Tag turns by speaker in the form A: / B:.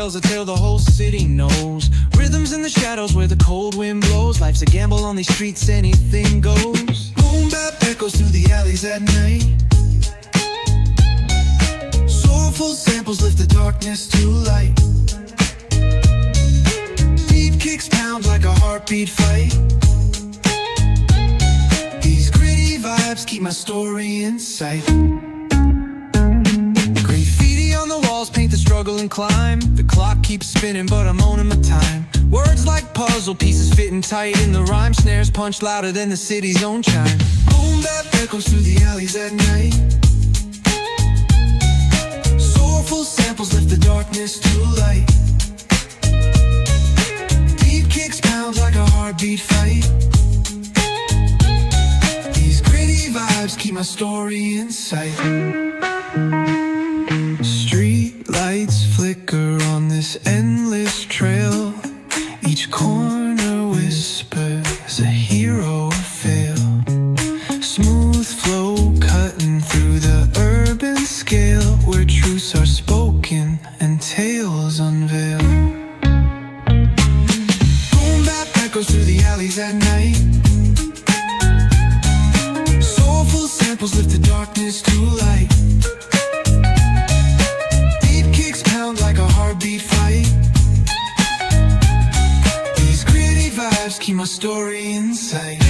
A: tells a tale the whole city knows. Rhythms in the shadows where the cold wind blows. Life's a gamble on these streets, anything goes. Boom bap echoes through the alleys at night. Soulful samples lift the darkness to light. Beat kicks pound like a heartbeat fight. These gritty vibes keep my story in sight. Graffiti on the walls paint the struggle and climb. The clock keeps spinning but I'm owning my time. Words like puzzle pieces fitting tight in the rhyme. Snares punch louder than the city's own chime. Boom bap echoes through the alleys at night. Soulful samples lift the darkness to light. Beat kicks pound like a heartbeat fight. These gritty vibes keep my story in sight. Street lights flicker on this endless trail. Each corner whispers a hero fail. Smooth flow cutting through the urban scale, where truths are spoken and tales unveil. Boom bap echoes through the alleys at night. Soulful samples lift the darkness to light. Beat kicks pound like a heartbeat fight. These gritty vibes keep my story in sight.